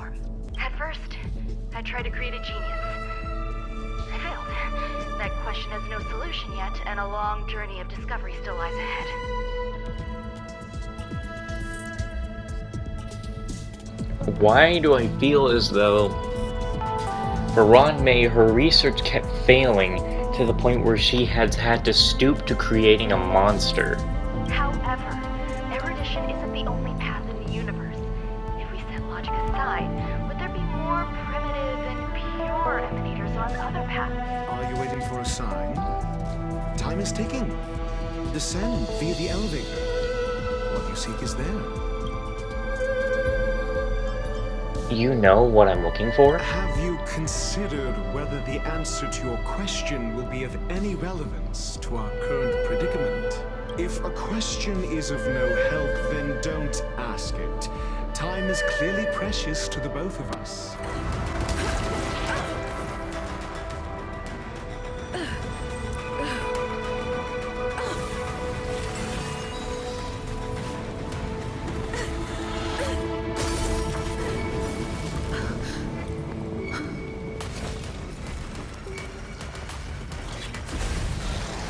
form. At first, I tried to create a genius. I failed. That question has no solution yet, and a long journey of discovery still lies ahead. Why do I feel as though for Ruan, her research kept failing to the point where she has had to stoop to creating a monster? However, erudition isn't the only path in the universe. If we set logic aside, would there be more primitive and pure emanators on other paths? Are you waiting for a sign? Time is ticking. Descend via the elevator. What you seek is there. You know what I'm looking for? Have you considered whether the answer to your question will be of any relevance to our current predicament? If a question is of no help, then don't ask it. Time is clearly precious to the both of us.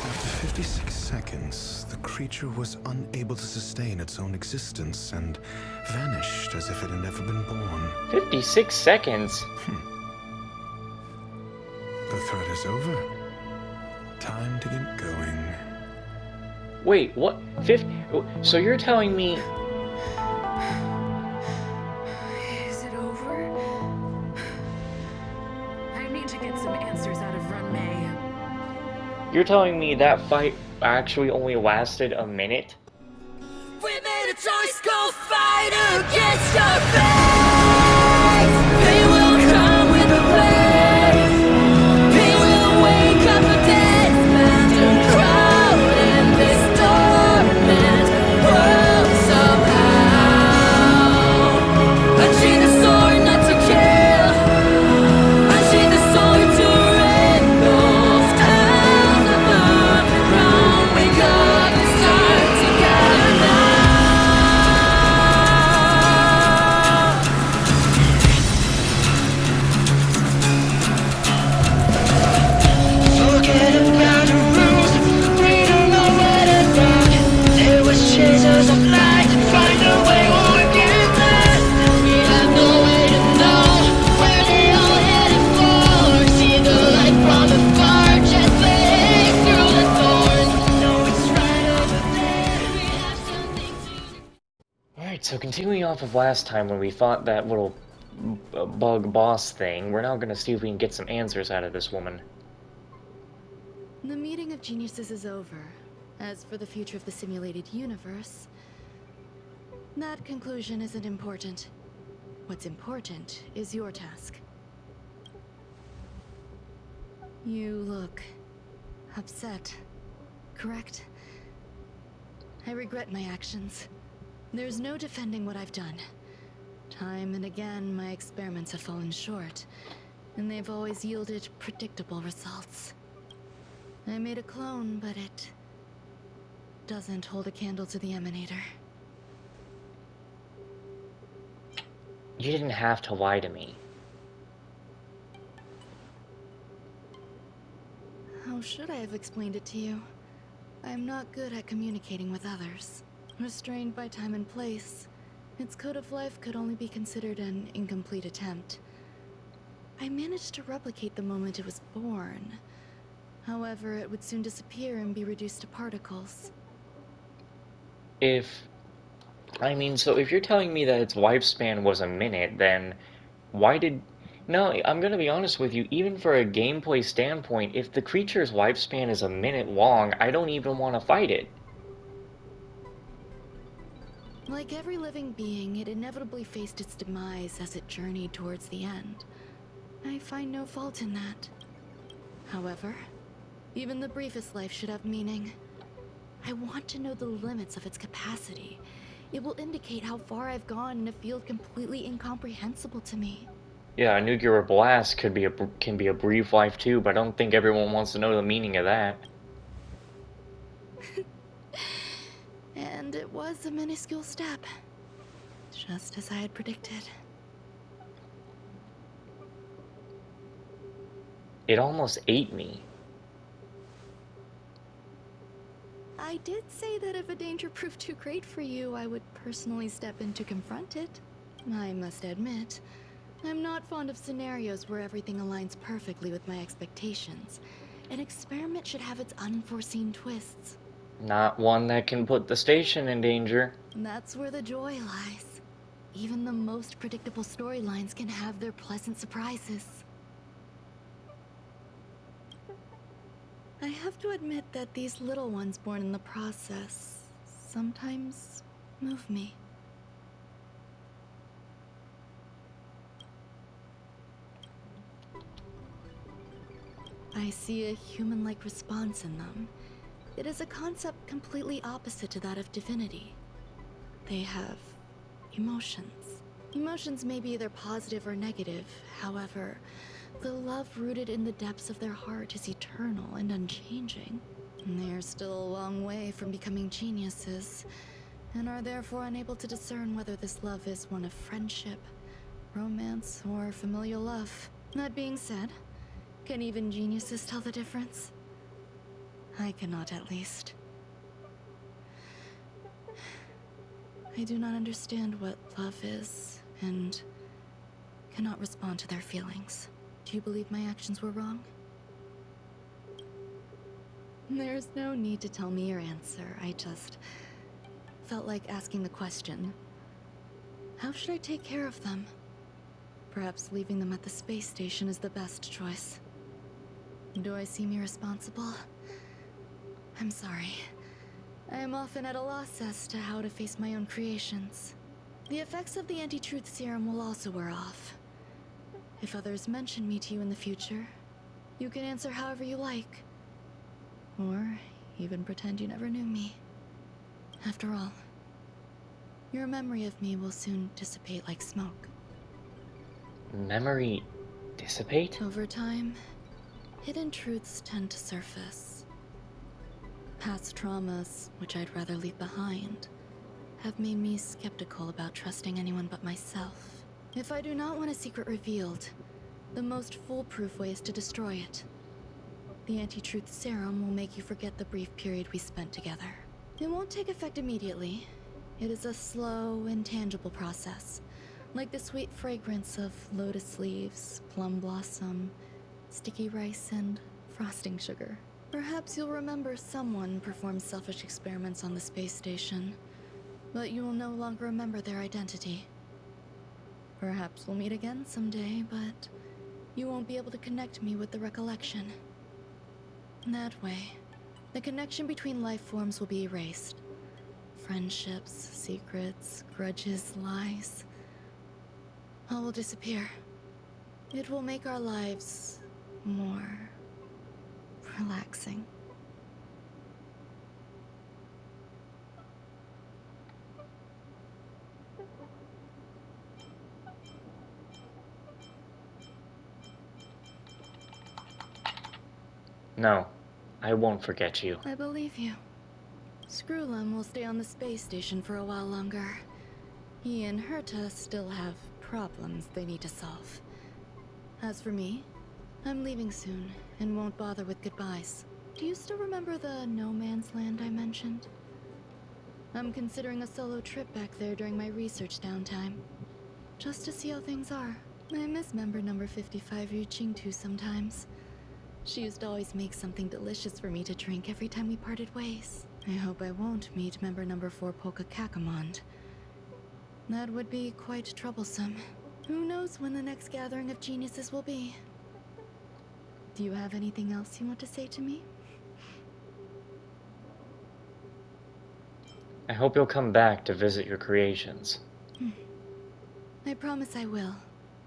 After 56 seconds, the creature was unable to sustain its own existence and vanished as if it had never been born. 56 seconds? The threat is over. Time to get going. Wait, what? So you're telling me... Is it over? I need to get some answers out of Ruan. You're telling me that fight actually only lasted a minute? We made a choice, go fight against your fate. Pain will come with a blaze. Pain will wake up a dead man to crowd in this torment world somehow. Unsheathe the sword not to kill. Unsheathe the sword to rid those towns of the wrong. We gotta start together now. Forget about the rules, we don't know where to run. There was chasers of light, find a way when we get there. We have no way to know where they all headed for. See the light from afar, just fading through the thorns. No, it's right over there, we have something to do. Alright, so continuing off of last time when we fought that little bug boss thing, we're now gonna see if we can get some answers out of this woman. The meeting of geniuses is over. As for the future of the simulated universe, that conclusion isn't important. What's important is your task. You look upset, correct? I regret my actions. There's no defending what I've done. Time and again, my experiments have fallen short, and they've always yielded predictable results. I made a clone, but it doesn't hold a candle to the emanator. You didn't have to lie to me. How should I have explained it to you? I'm not good at communicating with others. Restrained by time and place, its code of life could only be considered an incomplete attempt. I managed to replicate the moment it was born. However, it would soon disappear and be reduced to particles. So if you're telling me that its lifespan was a minute, then why did... No, I'm gonna be honest with you, even for a gameplay standpoint, if the creature's lifespan is a minute long, I don't even want to fight it. Like every living being, it inevitably faced its demise as it journeyed towards the end. I find no fault in that. However, even the briefest life should have meaning. I want to know the limits of its capacity. It will indicate how far I've gone in a field completely incomprehensible to me. Yeah, a nuclear blast can be a brief life too, but I don't think everyone wants to know the meaning of that. And it was a minuscule step, just as I had predicted. It almost ate me. I did say that if a danger proved too great for you, I would personally step in to confront it. I must admit, I'm not fond of scenarios where everything aligns perfectly with my expectations. An experiment should have its unforeseen twists. Not one that can put the station in danger. That's where the joy lies. Even the most predictable storylines can have their pleasant surprises. I have to admit that these little ones born in the process sometimes move me. I see a human-like response in them. It is a concept completely opposite to that of divinity. They have emotions. Emotions may be either positive or negative. However, the love rooted in the depths of their heart is eternal and unchanging. They are still a long way from becoming geniuses, and are therefore unable to discern whether this love is one of friendship, romance, or familial love. That being said, can even geniuses tell the difference? I cannot, at least. I do not understand what love is, and cannot respond to their feelings. Do you believe my actions were wrong? There's no need to tell me your answer. I just felt like asking the question. How should I take care of them? Perhaps leaving them at the space station is the best choice. Do I seem irresponsible? I'm sorry. I am often at a loss as to how to face my own creations. The effects of the anti-truth serum will also wear off. If others mention me to you in the future, you can answer however you like. Or even pretend you never knew me. After all, your memory of me will soon dissipate like smoke. Memory dissipate? Over time, hidden truths tend to surface. Past traumas, which I'd rather leave behind, have made me skeptical about trusting anyone but myself. If I do not want a secret revealed, the most foolproof way is to destroy it. The anti-truth serum will make you forget the brief period we spent together. It won't take effect immediately. It is a slow, intangible process, like the sweet fragrance of lotus leaves, plum blossom, sticky rice, and frosting sugar. Perhaps you'll remember someone performed selfish experiments on the space station, but you will no longer remember their identity. Perhaps we'll meet again someday, but you won't be able to connect me with the recollection. That way, the connection between life forms will be erased. Friendships, secrets, grudges, lies, all will disappear. It will make our lives more relaxing. No, I won't forget you. I believe you. Screwlum will stay on the space station for a while longer. He and Herta still have problems they need to solve. As for me, I'm leaving soon and won't bother with goodbyes. Do you still remember the no man's land I mentioned? I'm considering a solo trip back there during my research downtime, just to see how things are. I miss member number 55 Ryuching sometimes. She used to always make something delicious for me to drink every time we parted ways. I hope I won't meet member number 4 Polka Kakamond. That would be quite troublesome. Who knows when the next gathering of geniuses will be? Do you have anything else you want to say to me? I hope you'll come back to visit your creations. I promise I will,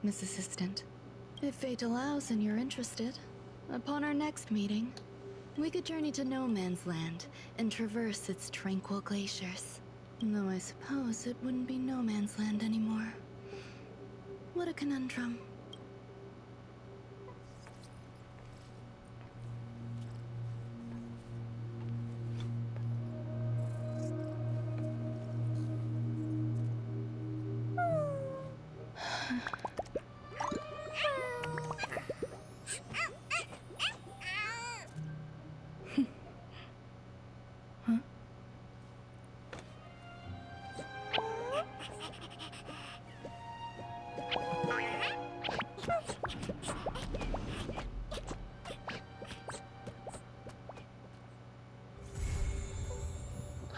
Miss Assistant. If fate allows and you're interested, upon our next meeting, we could journey to No Man's Land and traverse its tranquil glaciers. Though I suppose it wouldn't be No Man's Land anymore. What a conundrum.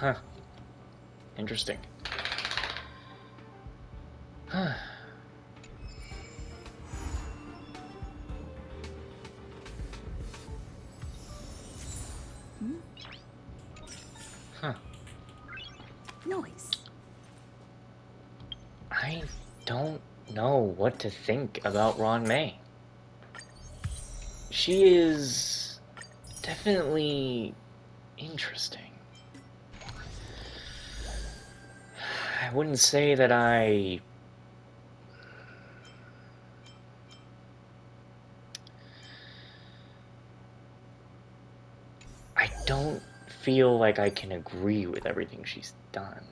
Huh. Interesting. Huh. Huh. Noise. I don't know what to think about Ron May. She is definitely interesting. I wouldn't say that I don't feel like I can agree with everything she's done.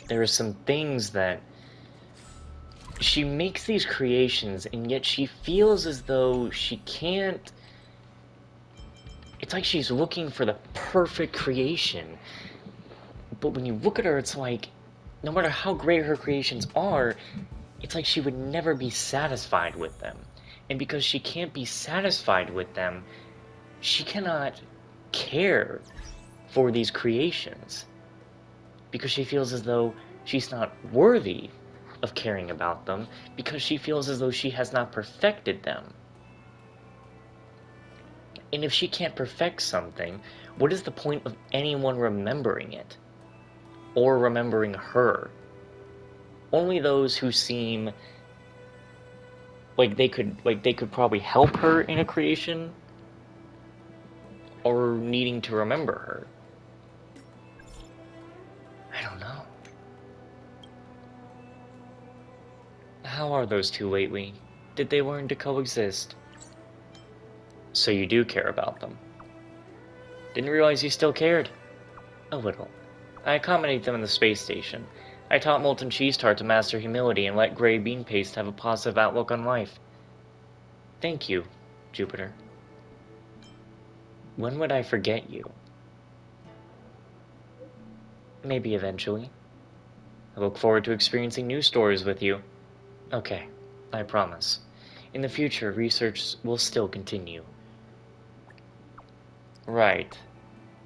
There are some things that she makes these creations, and yet she feels as though she can't. It's like she's looking for the perfect creation. But when you look at her, it's like, no matter how great her creations are, it's like she would never be satisfied with them. And because she can't be satisfied with them, she cannot care for these creations. Because she feels as though she's not worthy of caring about them, because she feels as though she has not perfected them. And if she can't perfect something, what is the point of anyone remembering it? Or remembering her? Only those who seem like they could probably help her in a creation, or needing to remember her. I don't know. How are those two lately? Did they learn to coexist? So you do care about them. Didn't realize you still cared. A little. I accommodate them in the space station. I taught Molten Cheese Tart to master humility and let Gray Bean Paste have a positive outlook on life. Thank you, Jupiter. When would I forget you? Maybe eventually. I look forward to experiencing new stories with you. Okay, I promise. In the future, research will still continue. Right.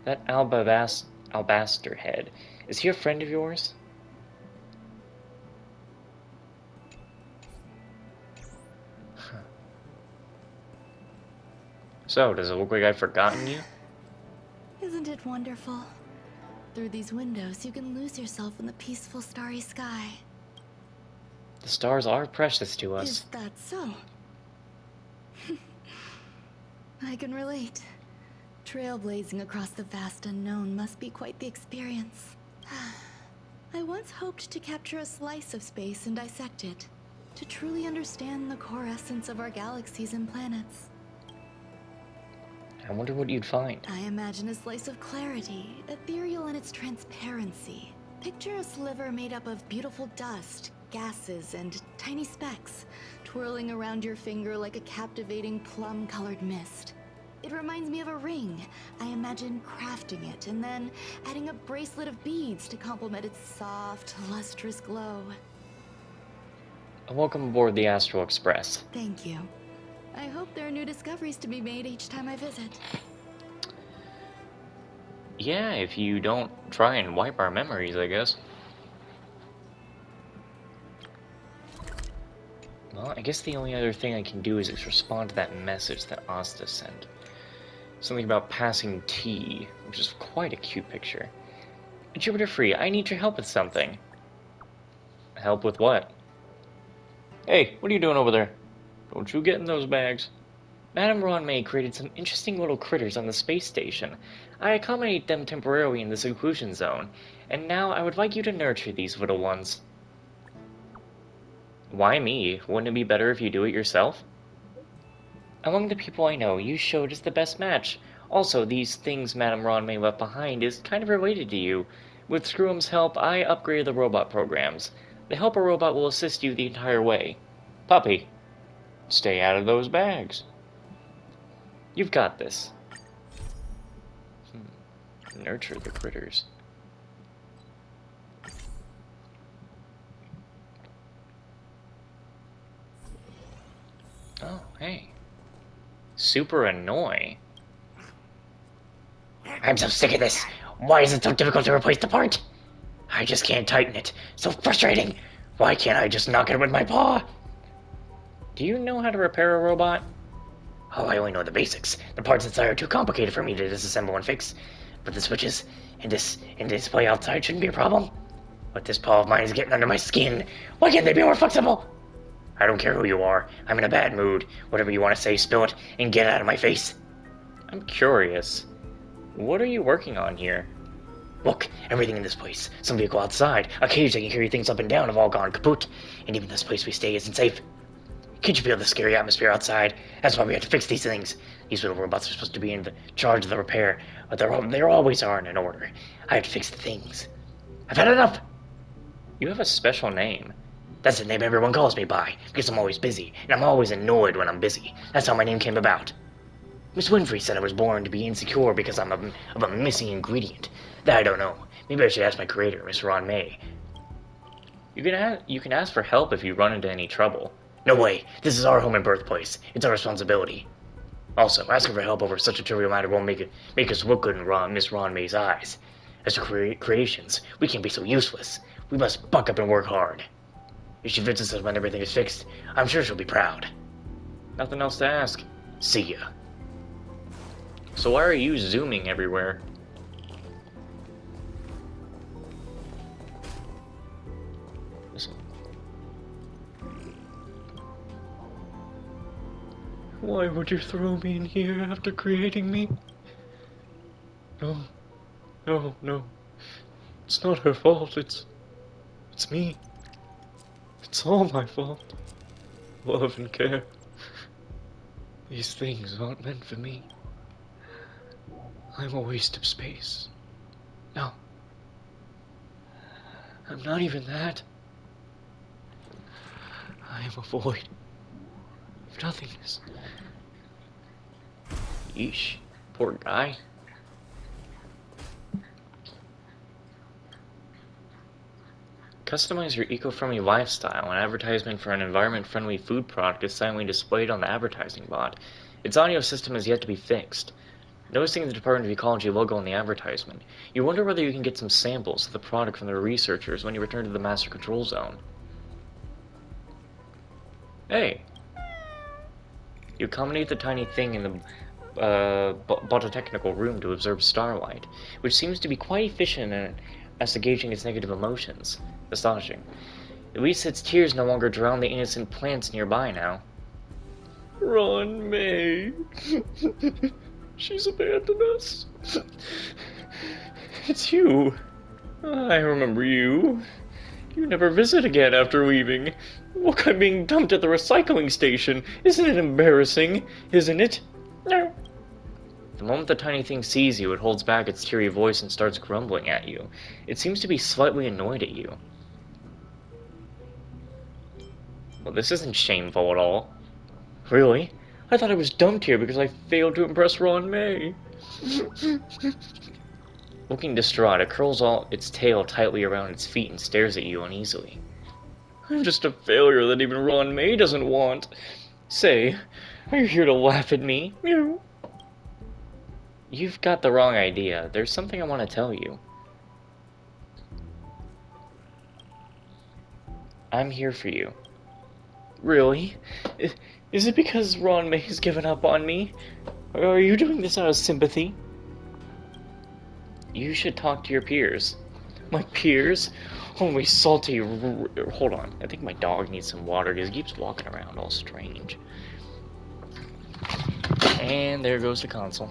That Alabaster Head. Is he a friend of yours? So, does it look like I've forgotten you? Isn't it wonderful? Through these windows, you can lose yourself in the peaceful starry sky. The stars are precious to us. Is that so? I can relate. Trailblazing across the vast unknown must be quite the experience. I once hoped to capture a slice of space and dissect it, to truly understand the core essence of our galaxies and planets. I wonder what you'd find. I imagine a slice of clarity, ethereal in its transparency. Picture a sliver made up of beautiful dust, gases, and tiny specks, twirling around your finger like a captivating plum-colored mist. It reminds me of a ring. I imagine crafting it and then adding a bracelet of beads to complement its soft, lustrous glow. Welcome aboard the Astral Express. Thank you. I hope there are new discoveries to be made each time I visit. Yeah, if you don't try and wipe our memories, I guess. Well, I guess the only other thing I can do is respond to that message that Asta sent. Something about passing tea, which is quite a cute picture. Jupiter Free, I need your help with something. Help with what? Hey, what are you doing over there? Don't you get in those bags. Madame Ruan May created some interesting little critters on the space station. I accommodate them temporarily in the seclusion zone, and now I would like you to nurture these little ones. Why me? Wouldn't it be better if you do it yourself? Among the people I know, you showed as the best match. Also, these things Madame Ruan May left behind is kind of related to you. With Screwum's help, I upgraded the robot programs. The helper robot will assist you the entire way. Puppy, stay out of those bags. You've got this. Nurture the critters. Oh, hey. Super annoy. I'm so sick of this. Why is it so difficult to replace the part? I just can't tighten it. So frustrating. Why can't I just knock it with my paw? Do you know how to repair a robot? Oh, I only know the basics. The parts inside are too complicated for me to disassemble and fix. But the switches and display outside shouldn't be a problem. But this paw of mine is getting under my skin. Why can't they be more flexible? I don't care who you are. I'm in a bad mood. Whatever you want to say, spill it and get out of my face. I'm curious. What are you working on here? Look, everything in this place. Some vehicle outside. A cage that can carry things up and down have all gone kaput. And even this place we stay isn't safe. Can't you feel the scary atmosphere outside? That's why we have to fix these things. These little robots are supposed to be in charge of the repair, but they always aren't in order. I have to fix the things. I've had enough! You have a special name. That's the name everyone calls me by, because I'm always busy, and I'm always annoyed when I'm busy. That's how my name came about. Miss Winfrey said I was born to be insecure because I'm of a missing ingredient. That I don't know. Maybe I should ask my creator, Miss Ruan May. You can ask for help if you run into any trouble. No way. This is our home and birthplace. It's our responsibility. Also, asking for help over such a trivial matter won't make us look good in Miss Ruan May's eyes. As for creations, we can't be so useless. We must buck up and work hard. If she visits us when everything is fixed, I'm sure she'll be proud. Nothing else to ask. See ya. So why are you zooming everywhere? Listen. Why would you throw me in here after creating me? No. It's not her fault, it's me. It's all my fault. Love and care. These things aren't meant for me. I'm a waste of space. No. I'm not even that. I am a void of nothingness. Yeesh, poor guy. Customize your eco-friendly lifestyle. An advertisement for an environment-friendly food product is silently displayed on the advertising bot. Its audio system is yet to be fixed. Noticing the Department of Ecology logo on the advertisement, you wonder whether you can get some samples of the product from the researchers when you return to the Master Control Zone. Hey! You accommodate the tiny thing in the bototechnical room to observe starlight, which seems to be quite efficient in gauging its negative emotions. Astonishing. At least its tears no longer drown the innocent plants nearby now. Run, May. She's abandoned us. It's you. I remember you. You never visit again after leaving. Look, I'm being dumped at the recycling station. Isn't it embarrassing? Isn't it? No. The moment the tiny thing sees you, it holds back its teary voice and starts grumbling at you. It seems to be slightly annoyed at you. Well, this isn't shameful at all. Really? I thought I was dumped here because I failed to impress Ruan May. Looking distraught, it curls its tail tightly around its feet and stares at you uneasily. I'm just a failure that even Ruan May doesn't want. Say, are you here to laugh at me? Meow. You've got the wrong idea. There's something I want to tell you. I'm here for you. Really? Is it because Ruan May has given up on me? Or are you doing this out of sympathy? You should talk to your peers. My peers? Only salty... Hold on. I think my dog needs some water because he keeps walking around all strange. And there goes the console.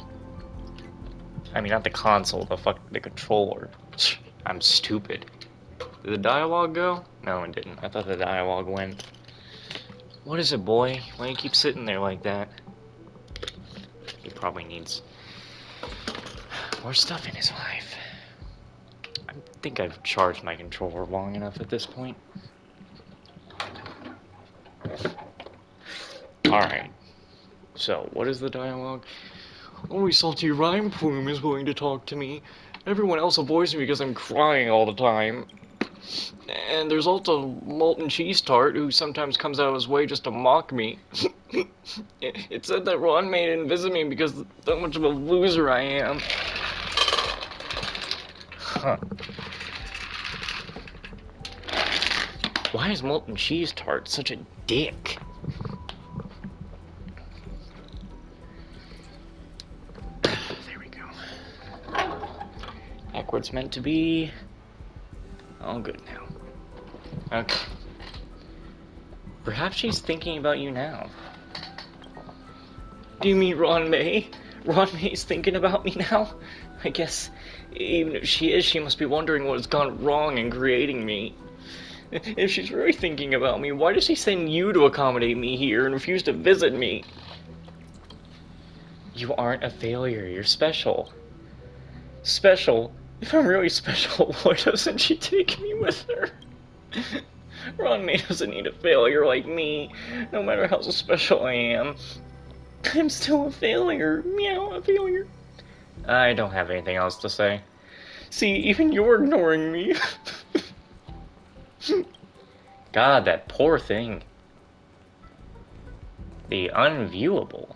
I mean, not the console, the controller. I'm stupid. Did the dialogue go? No, it didn't. I thought the dialogue went. What is it, boy? Why do you keep sitting there like that? He probably needs more stuff in his life. I think I've charged my controller long enough at this point. Alright. So, what is the dialogue? Only Salty Rhyme Plume is willing to talk to me. Everyone else avoids me because I'm crying all the time. And there's also Molten Cheese Tart, who sometimes comes out of his way just to mock me. It said that Ruan May didn't visit me because how much of a loser I am. Huh. Why is molten cheese tart such a dick? There we go. Backwards meant to be. All good now. Okay. Perhaps she's thinking about you now. Do you mean Ron May? Ron May's thinking about me now? I guess, even if she is, she must be wondering what has gone wrong in creating me. If she's really thinking about me, why does she send you to accommodate me here and refuse to visit me? You aren't a failure, you're special. Special? If I'm really special, why doesn't she take me with her? Ron May doesn't need a failure like me, no matter how special I am. I'm still a failure. Meow, a failure. I don't have anything else to say. See, even you're ignoring me. God, that poor thing. The unviewable.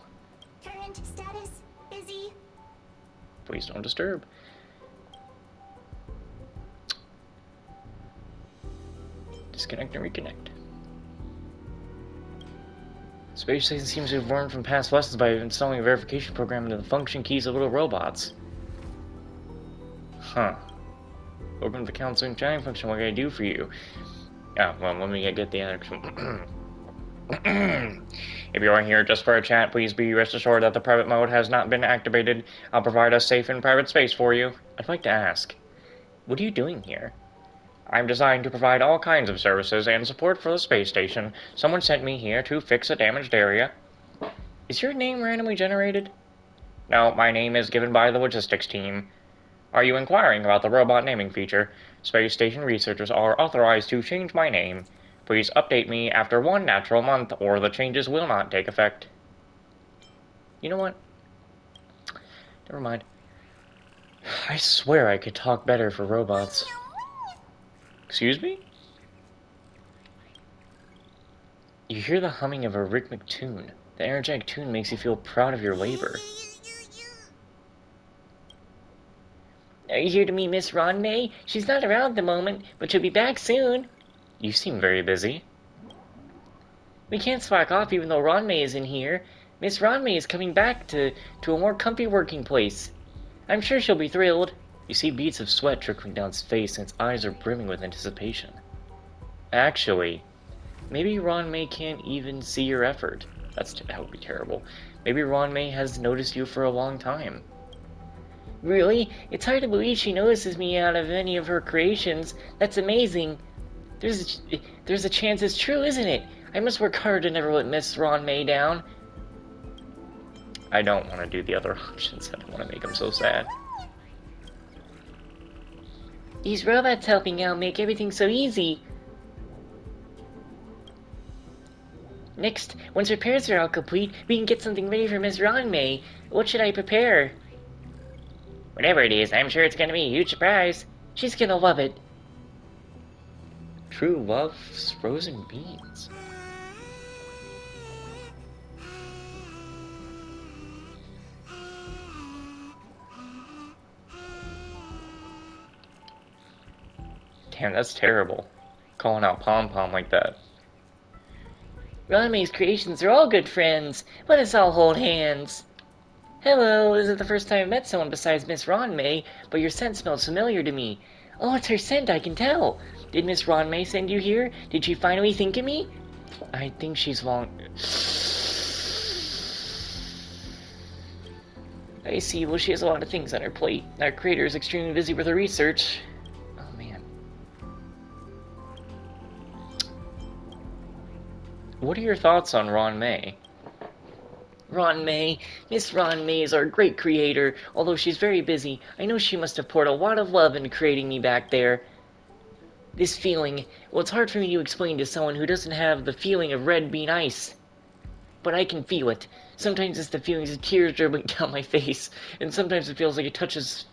Current status, busy. Please don't disturb. Disconnect and reconnect. Space Station seems to have learned from past lessons by installing a verification program into the function keys of little robots. Huh. Welcome to the counseling giant function. What can I do for you? Oh, well, let me get the action. If you are here just for a chat, please be rest assured that the private mode has not been activated. I'll provide a safe and private space for you. I'd like to ask, what are you doing here? I'm designed to provide all kinds of services and support for the space station. Someone sent me here to fix a damaged area. Is your name randomly generated? No, my name is given by the logistics team. Are you inquiring about the robot naming feature? Space station researchers are authorized to change my name. Please update me after 1 natural month, or the changes will not take effect. You know what? Never mind. I swear I could talk better for robots. Excuse me? You hear the humming of a rhythmic tune. The energetic tune makes you feel proud of your labor. Are you here to meet Miss Ron May? She's not around at the moment, but she'll be back soon. You seem very busy. We can't slack off even though Ron May is in here. Miss Ron May is coming back to a more comfy working place. I'm sure she'll be thrilled. You see beads of sweat trickling down his face, and his eyes are brimming with anticipation. Actually, maybe Ron May can't even see your effort. That would be terrible. Maybe Ron May has noticed you for a long time. Really? It's hard to believe she notices me out of any of her creations. That's amazing. There's a chance it's true, isn't it? I must work hard to never let Miss Ron May down. I don't want to do the other options. I don't want to make him so sad. These robots helping out make everything so easy. Next, once repairs are all complete, we can get something ready for Miss Ron May. What should I prepare? Whatever it is, I'm sure it's gonna be a huge surprise. She's gonna love it. True loves frozen beans. Damn, that's terrible. Calling out Pom Pom like that. Ron May's creations are all good friends. Let us all hold hands. Hello, this is the first time I've met someone besides Miss Ron May, but your scent smells familiar to me. Oh, it's her scent, I can tell. Did Miss Ron May send you here? Did she finally think of me? I think she's long... I see, well, she has a lot of things on her plate. Our creator is extremely busy with her research. Oh, man. What are your thoughts on Ron May? Ron May. Miss Ron May is our great creator. Although she's very busy, I know she must have poured a lot of love into creating me back there. This feeling, well, it's hard for me to explain to someone who doesn't have the feeling of red bean ice. But I can feel it. Sometimes it's the feelings of tears dribbling down my face, and sometimes it feels like it touches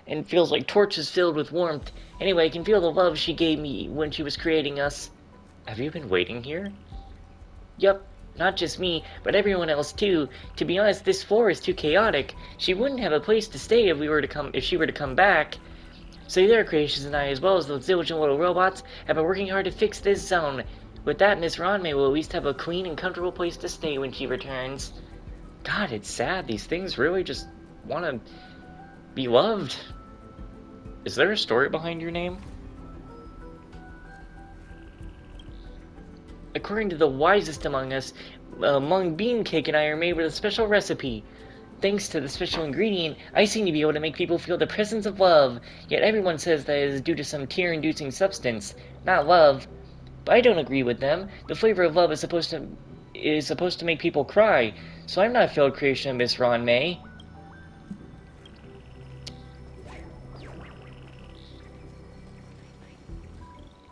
and feels like torches filled with warmth. Anyway, I can feel the love she gave me when she was creating us. Have you been waiting here? Yup. Not just me, but everyone else too. To be honest, this floor is too chaotic. She wouldn't have a place to stay if she were to come back. So their creations and I, as well as those diligent little robots, have been working hard to fix this zone. With that, Miss Ranmei will at least have a clean and comfortable place to stay when she returns. God, it's sad. These things really just want to be loved. Is there a story behind your name? According to the wisest among us, Mung Bean Cake and I are made with a special recipe. Thanks to the special ingredient, I seem to be able to make people feel the presence of love, yet everyone says that it is due to some tear-inducing substance, not love. But I don't agree with them. The flavor of love is supposed to make people cry, so I'm not a failed creation of Miss Ranmei.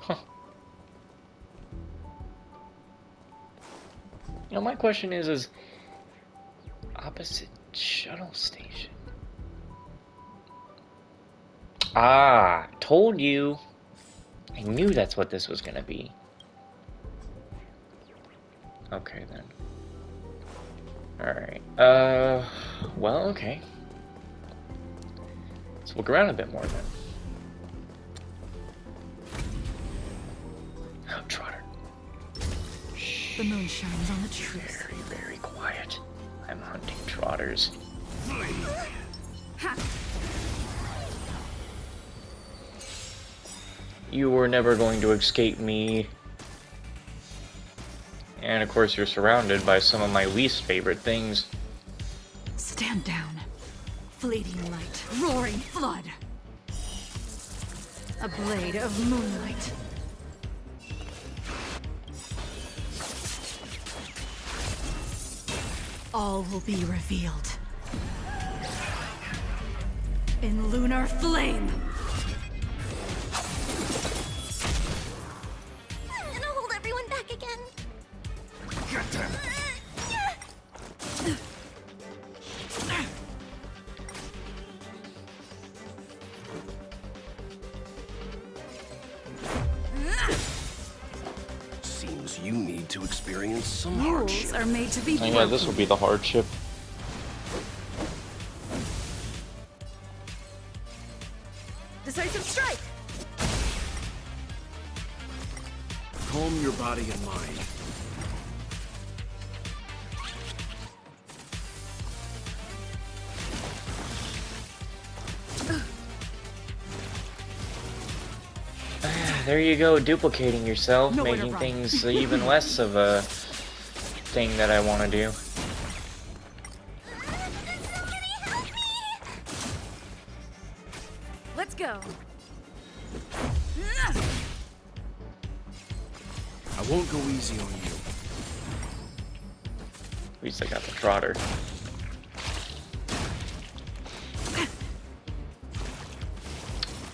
Huh. You know, my question is opposite shuttle station. Ah, told you. I knew that's what this was gonna be. Okay then. Alright. Well, okay. Let's look around a bit more then. Oh, Trotter. The moon shines on the truth. Very, very quiet. I'm hunting trotters. You were never going to escape me. And of course you're surrounded by some of my least favorite things. Stand down. Fleeting light, roaring flood. A blade of moonlight. All will be revealed. In lunar flame. I'm gonna hold everyone back again. Seems you need to experience some Rules hardship. are made to be Oh, yeah, broken. this will be the hardship. Decisive strike! Calm your body and mind. There you go, duplicating yourself, Nowhere to making run. things even less of a thing that I want to do. Let's go. I won't go easy on you. At least I got the trotter.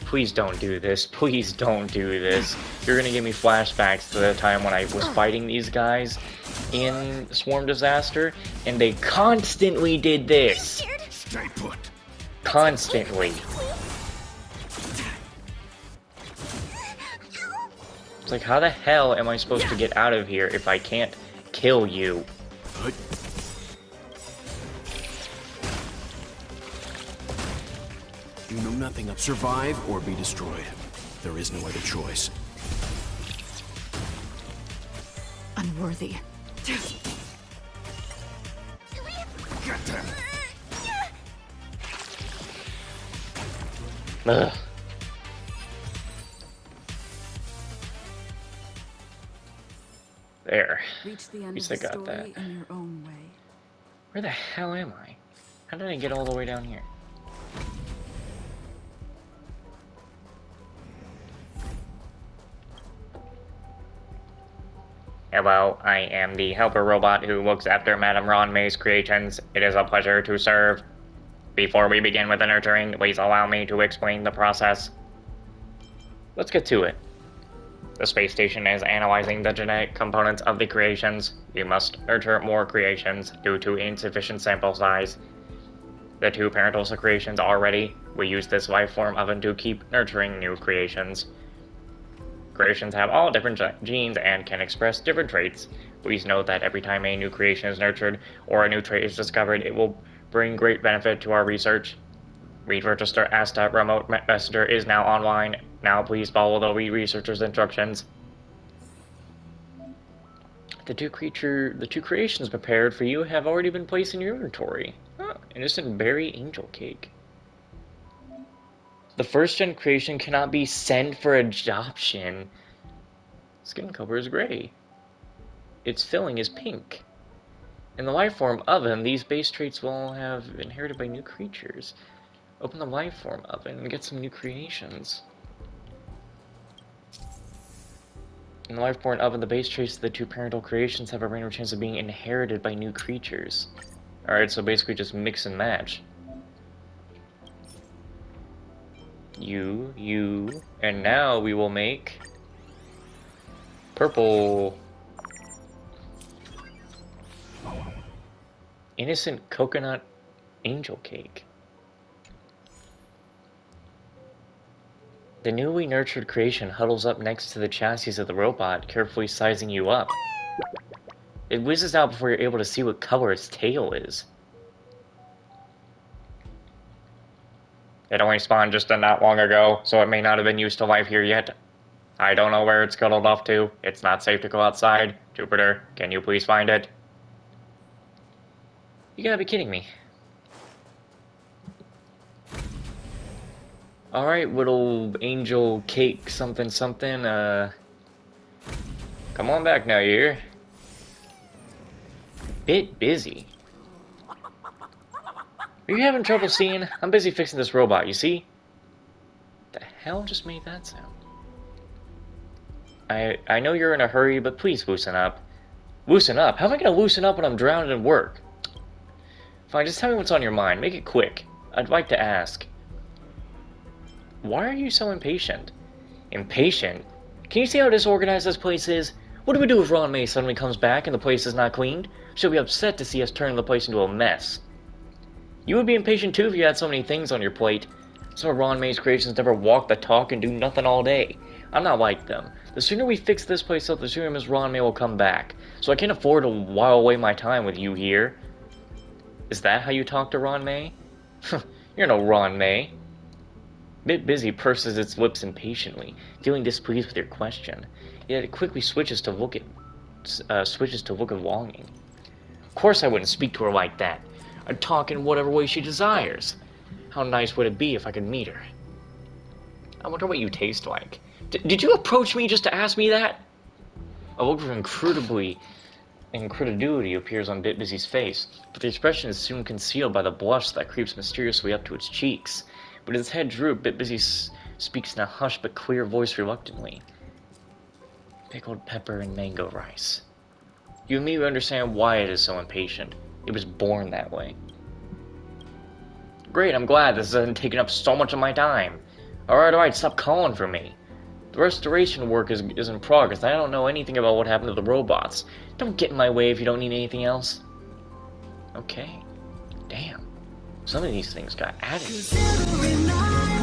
Please don't do this. Please don't do this. You're gonna give me flashbacks to the time when I was fighting these guys in Swarm Disaster, and they constantly did this. Stay put. Constantly. It's like, how the hell am I supposed to get out of here if I can't kill you? But you know nothing of survive or be destroyed. There is no other choice. Unworthy. Get them. Ugh. There. Reach the end At least of I the got story that. in your own way. Where the hell am I? How did I get all the way down here? Hello, I am the helper robot who looks after Madame Ranmei's creations. It is a pleasure to serve. Before we begin with the nurturing, please allow me to explain the process. Let's get to it. The space station is analyzing the genetic components of the creations. You must nurture more creations due to insufficient sample size. The two parental creations are ready. We use this life form oven to keep nurturing new creations. Creations have all different genes and can express different traits. Please note that every time a new creation is nurtured or a new trait is discovered, it will bring great benefit to our research. Read register Asta remote messenger is now online. Now please follow the researcher's instructions. The two creations prepared for you have already been placed in your inventory. Oh, innocent berry angel cake. The first gen creation cannot be sent for adoption. Skin color is gray. Its filling is pink. In the life form oven, these base traits will have inherited by new creatures. Open the life form oven and get some new creations. In the life form oven, the base traits of the two parental creations have a random chance of being inherited by new creatures. Alright, so basically just mix and match. You, and now we will make purple. Innocent coconut angel cake. The newly nurtured creation huddles up next to the chassis of the robot, carefully sizing you up. It whizzes out before you're able to see what color its tail is. It only spawned just not long ago, so it may not have been used to life here yet. I don't know where it's scuttled off to. It's not safe to go outside. Jupiter, can you please find it? You gotta be kidding me. Alright, little angel cake something something, come on back now, you hear? Bit busy. Are you having trouble seeing? I'm busy fixing this robot, you see? The hell just made that sound? I know you're in a hurry, but please loosen up. Loosen up? How am I gonna loosen up when I'm drowned in work? Fine, just tell me what's on your mind. Make it quick. I'd like to ask. Why are you so impatient? Impatient? Can you see how disorganized this place is? What do we do if Ruan Mei suddenly comes back and the place is not cleaned? She'll be upset to see us turning the place into a mess. You would be impatient too if you had so many things on your plate. Some of Ruan Mei's creations never walk the talk and do nothing all day. I'm not like them. The sooner we fix this place up, the sooner Miss Ruan Mei will come back. So I can't afford to while away my time with you here. Is that how you talk to Ruan Mei? You're no Ruan Mei. Bit Busy purses its lips impatiently, feeling displeased with your question. Yet it quickly switches to look of longing. Of course I wouldn't speak to her like that. I'd talk in whatever way she desires. How nice would it be if I could meet her? I wonder what you taste like. Did you approach me just to ask me that? A look of incredulity appears on Bit Busy's face, but the expression is soon concealed by the blush that creeps mysteriously up to its cheeks. With its head drooped, Bit Busy speaks in a hushed but clear voice reluctantly. Pickled pepper and mango rice. You immediately understand why it is so impatient. It was born that way. Great, I'm glad this hasn't taken up so much of my time. Alright, stop calling for me. The restoration work is in progress, and I don't know anything about what happened to the robots. Don't get in my way if you don't need anything else. Okay. Damn. Some of these things got added.